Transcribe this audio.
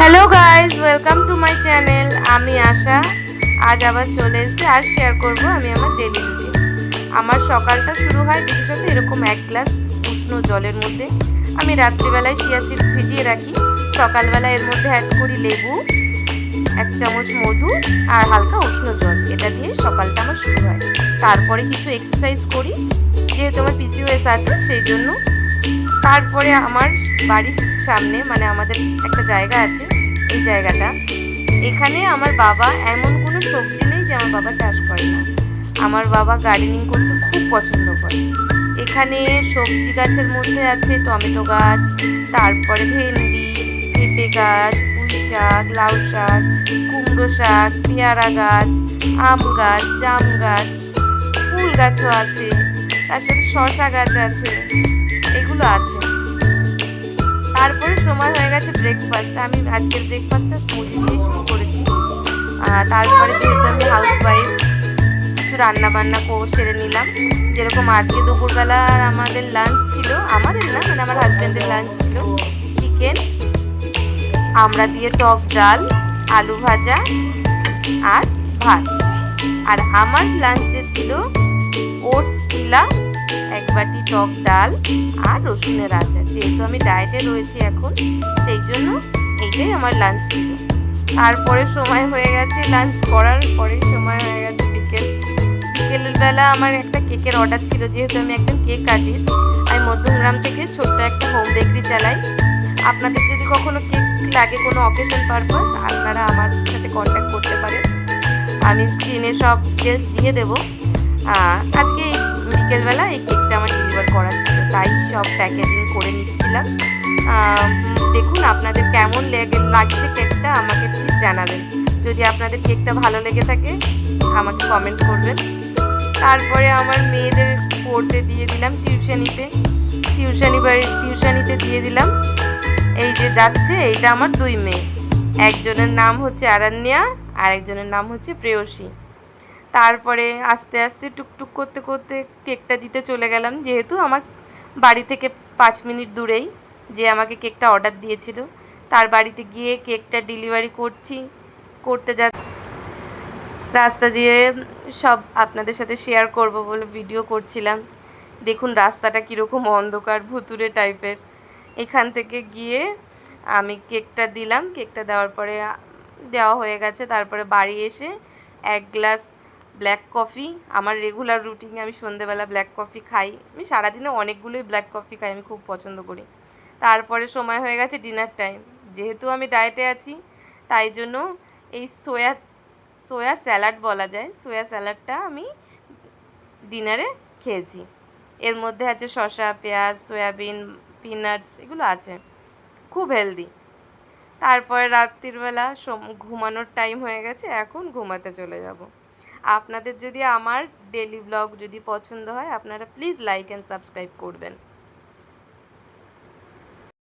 Hello guys, welcome to my channel. আমি আশা আজ আবার চলে এসেছি আর শেয়ার করব আমি আমার ডেলি রুটিন। আমার সকালটা শুরু হয় বিশেষত এরকম 1 গ্লাস উষ্ণ জলের মধ্যে। আমি রাত্রিবেলায় চিয়া সিডস ভিজিয়ে রাখি, সকালবেলা এর মধ্যে অ্যাড করি লেবু, 1 চামচ মধু আর হালকা উষ্ণ জল। এটা দিয়ে সকালটা আমার শুরু হয়। তারপরে কিছু এক্সারসাইজ করি, যেহেতু আমার পিসিওএস আছে সেই জন্য। তারপরে আমার বাড়ির সামনে মানে আমাদের একটা জায়গা আছে, এই জায়গাটা, এখানে আমার বাবা এমন কোনো সবজি নেই যে আমার বাবা চাষ করে না। আমার বাবা গার্ডেনিং করতে খুব পছন্দ করে। এখানে সবজি গাছের মধ্যে আছে টমেটো গাছ, তারপরে ভেন্ডি, পেঁপে গাছ, পুঁই শাক, লাউ শাক, কুমড়ো শাক, পেয়ারা গাছ, আম গাছ, জাম গাছ, ফুল গাছও আছে, তার সাথে শসা গাছ আছে, এগুলো আছে। তারপরে সময় হয়ে গেছে ব্রেকফাস্ট। আমি আজকের ব্রেকফাস্টটা স্মুদি দিয়ে শুরু করেছি। তারপরে যেহেতু আমি হাউস ওয়াইফ, কিছু রান্না বান্না সেরে নিলাম। যেরকম আজকে দুপুরবেলা আমাদের লাঞ্চ ছিল, আমাদের না মানে আমার হাজব্যান্ডের লাঞ্চ ছিল চিকেন, আমড়া দিয়ে টক ডাল, আলু ভাজা আর ভাত। আর আমার লাঞ্চে ছিল ওটস চিলা, 1 বাটি টক ডাল আর রসুনের আচার। যেহেতু আমি ডায়েটে রয়েছি এখন, সেই জন্য এইটাই আমার লাঞ্চ ছিল। তারপরে সময় হয়ে গেছে, লাঞ্চ করার পরেই সময় হয়ে গেছে বিকেলের বেলা আমার একটা কেকের অর্ডার ছিল। যেহেতু আমি একজন কেক আর্টিস্ট, আমি মধ্যমগ্রাম থেকে ছোট্ট একটা হোম বেকারি চালাই। আপনাদের যদি কখনো কেক লাগে কোনো অকেশন পারপাস, আপনারা আমার সাথে কন্ট্যাক্ট করতে পারেন, আমি স্ক্রিনে সব ডিটেলস দিয়ে দেবো। আজকে বিকেলবেলা এই কেকটা আমার ডেলিভার করা ছিল, তাই সব প্যাকেজিং করে নিচ্ছিলাম। দেখুন আপনাদের কেমন লাগছে কেকটা, আমাকে প্লিজ জানাবেন। যদি আপনাদের কেকটা ভালো লেগে থাকে আমাকে কমেন্ট করবেন। তারপরে আমার মেয়েদের পড়তে দিয়ে দিলাম টিউশনিতে দিয়ে দিলাম। এই যে যাচ্ছে, এইটা আমার 2 মেয়ে, একজনের নাম হচ্ছে আরান্যা আর একজনের নাম হচ্ছে প্রেয়সী। তারপরে আস্তে আস্তে টুকটুক করতে করতে কেকটা দিতে চলে গেলাম। যেহেতু আমার বাড়ি থেকে 5 মিনিট দূরেই যে আমাকে কেকটা অর্ডার দিয়েছিল, তার বাড়িতে গিয়ে কেকটা ডেলিভারি করতে রাস্তা দিয়ে সব আপনাদের সাথে শেয়ার করব বলে ভিডিও করছিলাম। দেখুন রাস্তাটা কীরকম অন্ধকার ভুতুড়ে টাইপের। এখান থেকে গিয়ে আমি কেকটা দিলাম, কেকটা দেওয়ার পরে দেওয়া হয়ে গেছে। তারপরে বাড়ি এসে 1 গ্লাস ব্ল্যাক কফি, আমার রেগুলার রুটিনে আমি সন্ধেবেলা ব্ল্যাক কফি খাই। আমি সারাদিনে অনেকগুলোই ব্ল্যাক কফি খাই, আমি খুব পছন্দ করি। তারপরে সময় হয়ে গেছে ডিনার টাইম। যেহেতু আমি ডায়েটে আছি, তাই জন্য এই সোয়া স্যালাড বলা যায়, সোয়া স্যালাডটা আমি ডিনারে খেয়েছি। এর মধ্যে আছে শসা, পেঁয়াজ, সয়াবিন, পিনাটস, এগুলো আছে, খুব হেলদি। তারপরে রাত্রিবেলা ঘুমানোর টাইম হয়ে গেছে, এখন ঘুমাতে চলে যাব। আপনাদের যদি আমার ডেলি ব্লগ যদি পছন্দ হয়, আপনারা প্লিজ লাইক অ্যান্ড সাবস্ক্রাইব করবেন।